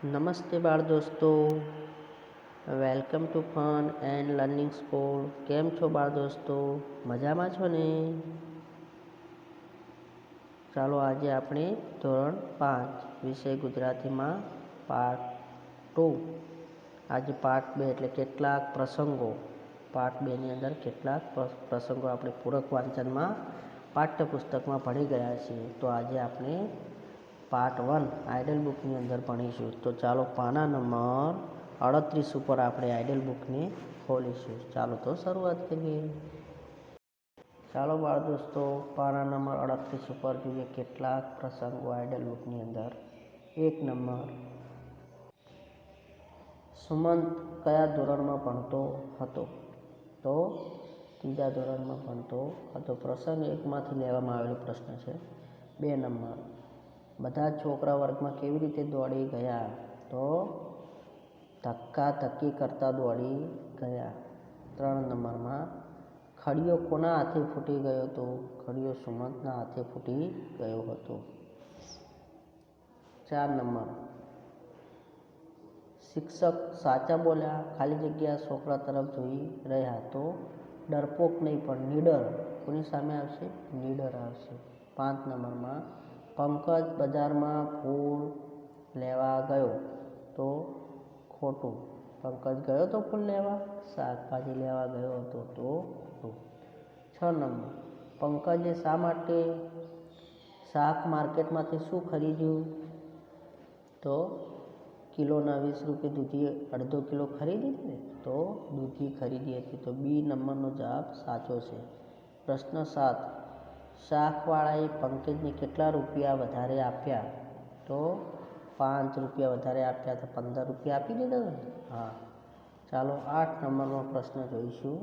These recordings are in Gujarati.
નમસ્તે બાળ દોસ્તો, welcome to fun and learning school. કેમ છો બાળ દોસ્તો? મજામાં છો ને? ચાલો આજે આપણે ધોરણ 5 વિષય ગુજરાતીમાં પાર્ટ 2, આજે પાર્ટ 2 એટલે કેટલાક પ્રસંગો. પાર્ટ 2ની અંદર કેટલાક પ્રસંગો આપણે પૂરક વાંચનમાં પાઠ્યપુસ્તકમાં ભણી ગયા છીએ. તો આજે આપણે પાર્ટ 1 આઇડલ બુકની અંદર ભણીશું. તો ચાલો પાના નંબર 38 ઉપર આપણે આઇડલ બુકને ખોલીશું. ચાલો તો શરૂઆત કરીએ. ચાલો બાળ દોસ્તો, પાના નંબર 38 ઉપર જોઈએ કેટલાક પ્રસંગો આઇડલ બુકની અંદર. 1 નંબર, સુમંત કયા ધોરણમાં ભણતો હતો? તો ત્રીજા ધોરણમાં ભણતો હતો. પ્રસંગ 1માંથી લેવામાં આવેલો પ્રશ્ન છે. 2 નંબર, બધા છોકરા વર્ગમાં કેવી રીતે દોડી ગયા? તો ધક્કા ધક્કી કરતા દોડી ગયા. 3 નંબરમાં, ખડીયો કોના હાથે ફૂટી ગયો હતો? ખડીયો સુમંતના હાથે ફૂટી ગયો હતો. 4 નંબર, શિક્ષક સાચા બોલ્યા, ખાલી જગ્યા છોકરા તરફ જોઈ રહ્યા. તો ડરપોક નહીં પણ નીડર. કોની સામે આવશે? નીડર આવશે. 5 નંબરમાં, પંકજ બજારમાં ફૂલ લેવા ગયો. તો ખોટું. પંકજ ગયો તો ફૂલ લેવા? શાકભાજી લેવા ગયો હતો. તો ખોટું. 6 નંબર, પંકજે શા માટે શાક માર્કેટમાંથી શું ખરીદ્યું? તો કિલોના 20 રૂપિયા દૂધી અડધો કિલો ખરીદી ને, તો દૂધી ખરીદી હતી. તો બી નંબરનો જવાબ સાચો છે. પ્રશ્ન 7, શાકવાળાએ પંકજને કેટલા રૂપિયા વધારે આપ્યા? તો 5 રૂપિયા વધારે આપ્યા. તો 15 રૂપિયા આપી દીધા ને? હા. ચાલો 8 નંબરનો પ્રશ્ન જોઈશું.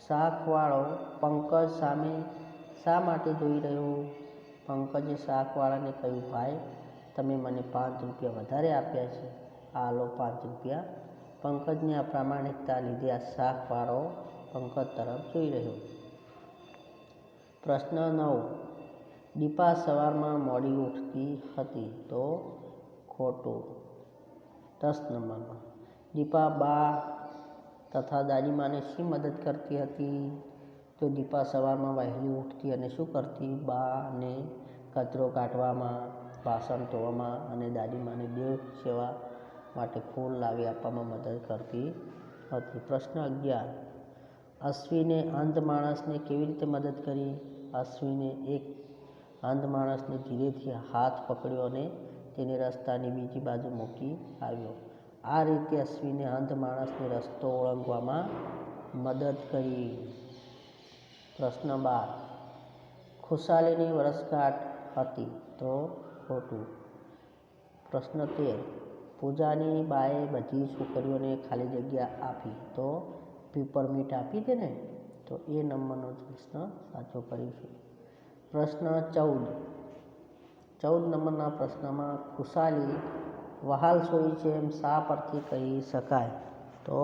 શાકવાળો પંકજ સામે શા માટે જોઈ રહ્યો? પંકજે શાકવાળાને કહ્યું, ભાઈ તમે મને 5 રૂપિયા વધારે આપ્યા છે, આ લો 5 રૂપિયા. પંકજની આ પ્રામાણિકતા લીધે આ શાકવાળો પંકજ તરફ જોઈ રહ્યો. પ્રશ્ન 9, દીપા સવારમાં મોડી ઉઠતી હતી. તો ખોટું. 10 નંબરમાં, દીપા બા તથા દાદીમાને શી મદદ કરતી હતી? તો દીપા સવારમાં વહેલી ઉઠતી અને શું કરતી? બાને કચરો કાઢવામાં, વાસણ ધોવામાં અને દાદીમાને દેવ સેવા માટે ફૂલ લાવી આપવામાં મદદ કરતી હતી. પ્રશ્ન 11, અશ્વિને અંધ માણસને કેવી રીતે મદદ કરી? અશ્વિને એક અંધ માણસને ધીરેથી હાથ પકડ્યો અને તેને રસ્તાની બીજી બાજુ મૂકી આવ્યો. આ રીતે અશ્વિને અંધ માણસને રસ્તો ઓળંગવામાં મદદ કરી. પ્રશ્ન 12, ખુશાલીની વર્ષગાંઠ હતી. તો ખોટું. પ્રશ્ન 13, પૂજાની બાએ બધી છોકરીઓને ખાલી જગ્યા આપી. તો પીપરમીન્ટ આપી દે ને? તો એ નંબરનો પ્રશ્ન સાચો કરીશું. પ્રશ્ન 14 નંબરના પ્રશ્નમાં ખુશાલી વહાલ સોઈ છે એમ શા પરથી કહી શકાય? તો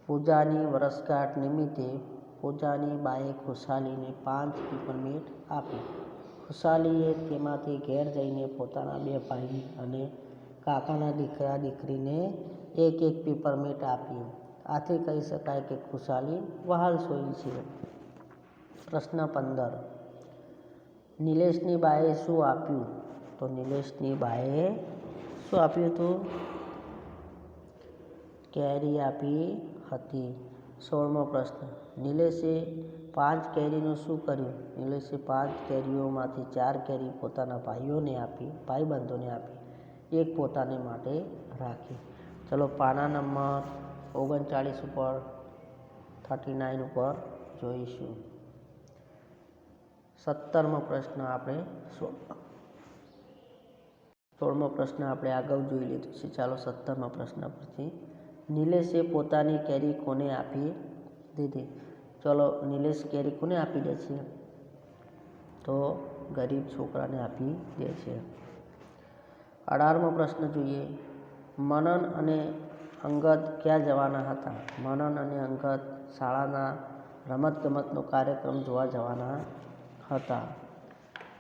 પૂજાની વર્ષગાંઠ નિમિત્તે પૂજાની બાએ ખુશાલીને 5 પીપરમીન્ટ આપી. ખુશાલીએ તેમાંથી ઘેર જઈને પોતાના 2 ભાઈ અને કાકાના દીકરા દીકરીને એક પીપરમીન્ટ આપી. આથી કહી શકાય કે ખુશાલી વહાલ સોઈ છે. પ્રશ્ન 15, નિલેશની બાએ શું આપ્યું? તો નિલેશની બાએ શું આપ્યું હતું? કેરી આપી હતી. 16મો પ્રશ્ન, નિલેશે 5 કેરીનું શું કર્યું? નિલેશે 5 કેરીઓમાંથી 4 કેરી પોતાના ભાઈબંધોને આપી, 1 પોતાને માટે રાખી. ચલો પાના નંબર 39 ઉપર 39 ઉપર જોઈશું. 16મો પ્રશ્ન આપણે 16મો પ્રશ્ન આપણે અગાઉ જોઈ લીધો છે. ચાલો 17મા પ્રશ્ન પરથી, નિલેશે પોતાની કેરી કોને આપી દીધી? ચલો નિલેશ કેરી કોને આપી દે છે? તો ગરીબ છોકરાને આપી દે છે. 18મો પ્રશ્ન જોઈએ. મનન અને અંગદ ક્યાં જવાના હતા? મનન અને અંગદ શાળાના રમતગમતનો કાર્યક્રમ જોવા જવાના હતા.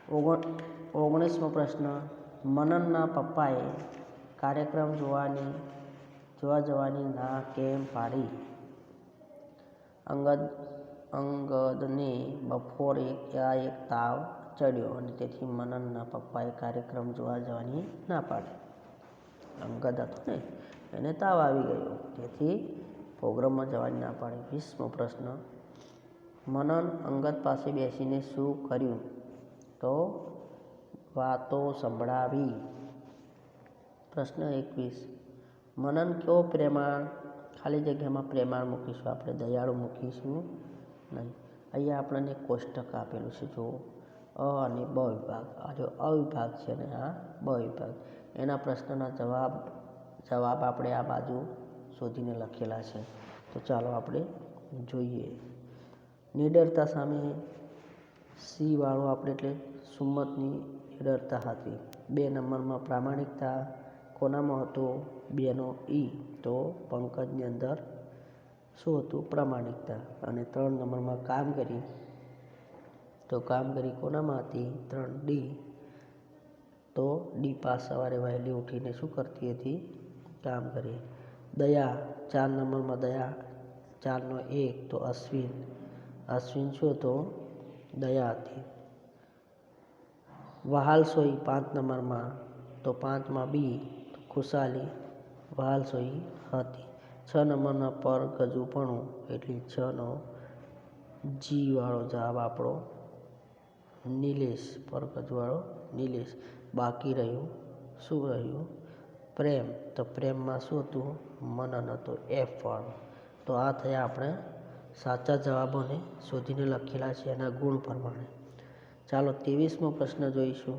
19મો પ્રશ્ન, મનનના પપ્પાએ કાર્યક્રમ જોવા જવાની ના કેમ પાડી? અંગદને બપોરે એક તાવ ચડ્યો અને તેથી મનનના પપ્પાએ કાર્યક્રમ જોવા જવાની ના પાડી. અંગદ હતો ને, એને તાવ આવી ગયો, તેથી પ્રોગ્રામમાં જવાની ના પાડી. 20મો પ્રશ્ન. મનન અંગદ પાસે બેસીને શું કર્યું? તો વાતો સંભળાવી. પ્રશ્ન 21. મનન કેવો પ્રેમાળ? ખાલી જગ્યામાં પ્રેમાળ મૂકીશું આપણે, દયાળુ મૂકીશું નહીં. અહીંયા આપણને કોષ્ટક આપેલું છે, જો અ અને બ વિભાગ. આ જો અ વિભાગ છે અને આ બ વિભાગ. એના પ્રશ્નના જવાબ આપણે આ બાજુ શોધીને લખેલા છે. તો ચાલો આપણે જોઈએ. નિડરતા સામે સી વાળો આપણે એટલે સુમતની નિડરતા હતી. 2 નંબરમાં પ્રામાણિકતા કોનામાં હતો? 2નો ઈ, તો પંકજની અંદર શું હતું? પ્રામાણિકતા. અને 3 નંબરમાં કામગીરી, તો કામગીરી કોનામાં હતી? 3 ડી, તો દીપા સવારે વહેલી ઉઠીને શું કરતી હતી? કામ કરી. દયા 4 નંબરમાં દયા, 4નો 1, તો અશ્વિન શું હતો? દયા હતી. વહાલસોઈ 5 નંબરમાં, તો 5માં બી, ખુશાલી વહાલસોઈ હતી. 6 નંબરના પરગજુપણું, એટલે 6નો જી વાળો જવાબ આપણો નિલેશ, પરગજુવાળો નિલેશ. બાકી રહ્યું શું રહ્યું? પ્રેમ, તો પ્રેમમાં શું હતું? મનન હતો, એફ વાળો. તો આ થયા આપણે સાચા જવાબોને શોધીને લખેલા છે એના ગુણ પ્રમાણે. ચાલો 23મો પ્રશ્ન જોઈશું.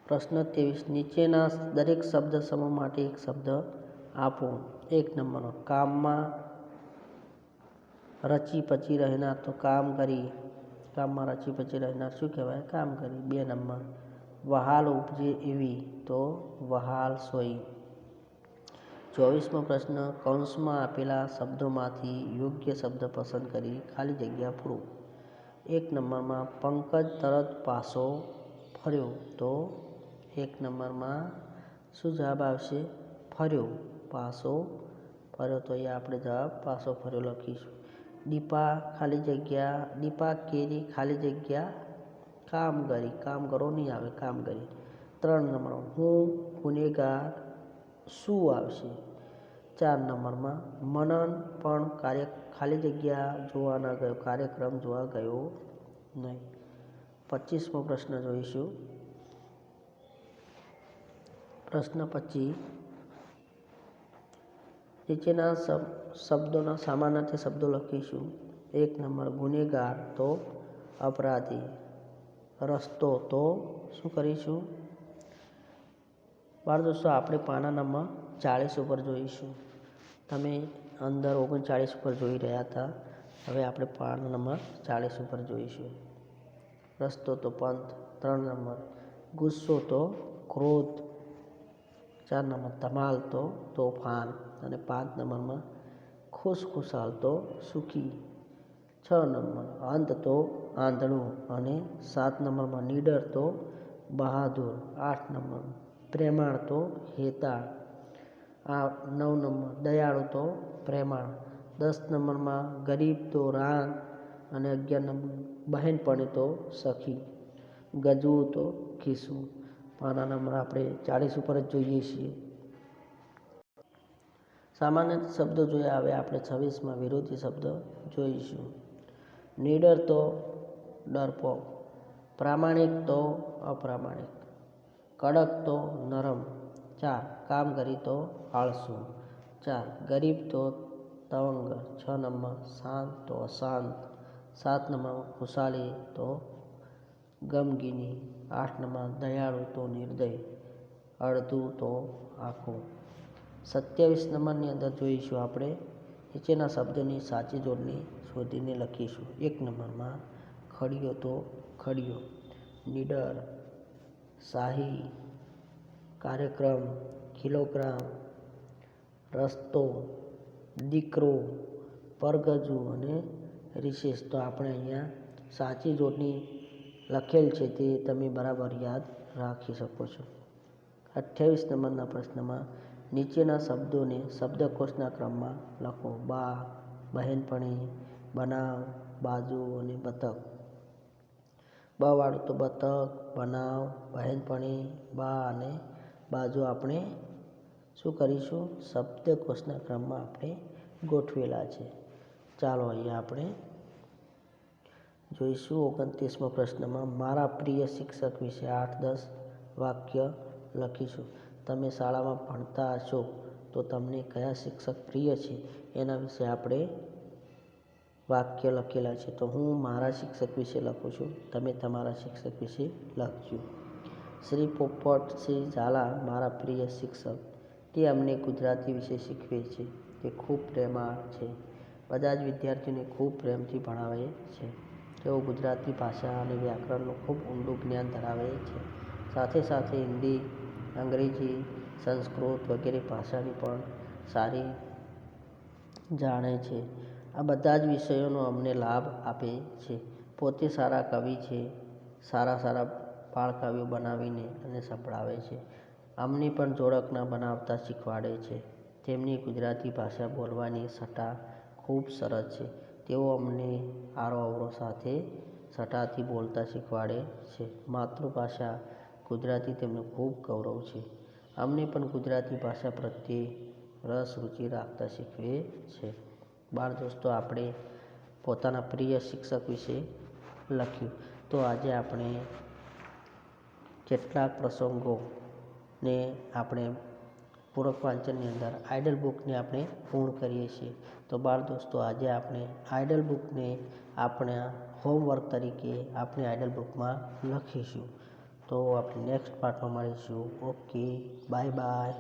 પ્રશ્ન 23. નીચેના દરેક શબ્દ સમૂહ માટે એક શબ્દ આપો. 1 નંબરનો કામમાં રચી પચી રહેનાર, તો કામ કરી. કામમાં રચી પચી રહેનાર શું કહેવાય? કામ કરી. 2 નંબર વહાલ ઉપજે એવી, તો વહાલસોઈ. 24મો પ્રશ્ન. કૌંસમાં આપેલા શબ્દોમાંથી યોગ્ય શબ્દ પસંદ કરી ખાલી જગ્યા પૂરો. 1 નંબરમાં પંકજ તરત પાછો ફર્યો, તો 1 નંબરમાં શું જવાબ આવશે? ફર્યો, પાછો ફર્યો, તો અહીંયા આપણે જવાબ પાછો ફર્યો લખીશું. દીપા ખાલી જગ્યા, દીપા કેરી ખાલી જગ્યા કામ કરી. કામ કરો નહીં આવે, કામ કરી. 3 નંબર હું ગુનેગાર શું આવશે? 4 નંબરમાં મનન પણ ખાલી જગ્યા જોવા ન ગયો, કાર્યક્રમ જોવા ગયો નહીં. 25મો પ્રશ્ન જોઈશું. પ્રશ્ન 25. નીચેના શબ્દોના સામાનાર્થી શબ્દો લખીશું. 1 નંબર ગુનેગાર, તો અપરાધી. રસ્તો, તો શું કરીશું? બાળ દોસ્તો આપણે પાના નંબર 40 ઉપર જોઈશું. તમે અંદર 39 ઉપર જોઈ રહ્યા હતા, હવે આપણે પાના નંબર 40 ઉપર જોઈશું. રસ્તો તો પંથ. 3 નંબર ગુસ્સો, તો ક્રોધ. 4 નંબર ધમાલ, તો તોફાન. અને 5 નંબરમાં ખુશખુશાલ, તો સુખી. 6 નંબર અંત, તો આંધળું. અને 7 નંબરમાં નીડર, તો બહાદુર. 8 નંબર પ્રેમાળ, તો હેતાળ. 9 નંબર દયાળુ, તો પ્રેમાળ. 10 નંબરમાં ગરીબ, તો રાન. અને 11 નંબર બહેનપણી, તો સખી. ગજવું, તો ખીસવું. પાના નંબર આપણે 40 ઉપર જ જોઈએ છીએ. સામાન્ય શબ્દો જોયા, હવે આપણે 26માં વિરોધી શબ્દ જોઈશું. નીડર, તો ડરપોક. પ્રામાણિક, તો અપ્રામાણિક. કડક, તો નરમ. 4 કામગરી, તો આળસુ. 4 ગરીબ, તો તવંગ. 6 નંબર શાંત, તો અશાંત. 7 નંબર ખુશાલી, તો ગમગીની. 8 નંબર દયાળુ, તો નિર્દય. અડધું, તો આખું. 27 નંબરની અંદર જોઈશું આપણે નીચેના શબ્દોની સાચી જોડણી શોધીને લખીશું. 1 નંબરમાં ખડિયો, તો ખડિયો. નીડર, શાહી, કાર્યક્રમ, કિલોગ્રામ, રસ્તો, દીકરો, પરગજુ અને રિશેષ. તો આપણે અહીંયા સાચી જોડણી લખેલ છે તે તમે બરાબર યાદ રાખી શકો છો. 28 નંબરના પ્રશ્નમાં નીચેના શબ્દોને શબ્દકોશના ક્રમમાં લખો. બા, બહેનપણી, બનાવ, બાજુ અને બતક. બવાળું તો બતક, બનાવ, બહેનપણી, બા અને બાજુ આપણે શું કરીશું? શબ્દકોશના ક્રમમાં આપણે ગોઠવેલા છે. ચાલો અહીંયા આપણે જોઈશું 29મો પ્રશ્નમાં મારા પ્રિય શિક્ષક વિશે 8-10 વાક્ય લખીશું. તમે શાળામાં ભણતા હશો તો તમને કયા શિક્ષક પ્રિય છે એના વિશે આપણે વાક્ય લખેલા છે. તો હું મારા શિક્ષક વિશે લખું છું, તમે તમારા શિક્ષક વિશે લખજો. શ્રી પોપટસિંહ ઝાલા મારા પ્રિય શિક્ષક. તે અમને ગુજરાતી વિશે શીખવે છે. તે ખૂબ પ્રેમાળ છે. બધા જ વિદ્યાર્થીઓને ખૂબ પ્રેમથી ભણાવે છે. તેઓ ગુજરાતી ભાષા અને વ્યાકરણનું ખૂબ ઊંડું જ્ઞાન ધરાવે છે. સાથે સાથે હિન્દી, અંગ્રેજી, સંસ્કૃત વગેરે ભાષાની પણ સારી જાણે છે. આ બધા જ વિષયોનો અમને લાભ આપે છે. પોતે સારા કવિ છે. સારા બાળકાવ્યો બનાવીને અને સંભળાવે છે. અમને પણ જોડકણા બનાવતા શીખવાડે છે. તેમની ગુજરાતી ભાષા બોલવાની છટા ખૂબ સરસ છે. તેઓ અમને આરો અવરો સાથે છટાથી બોલતા શીખવાડે છે. માતૃભાષા ગુજરાતી તેમનું ખૂબ ગૌરવ છે. અમને પણ ગુજરાતી ભાષા પ્રત્યે રસ રુચિ રાખતા શીખવે છે. બાળ દોસ્તો, આપણે પોતાના પ્રિય શિક્ષક વિશે લખ્યું. તો આજે આપણે કેટલાક પ્રસંગોને આપણે પૂરક વાંચનની અંદર આઇડલ બુકને આપણે પૂર્ણ કરીએ છીએ. તો બાળ દોસ્તો, આજે આપણે આઇડલ બુકને આપણા હોમવર્ક તરીકે આપણે આઇડલ બુકમાં લખીશું. તો આપણે નેક્સ્ટ પાર્ટમાં મળીશું. Okay, bye bye.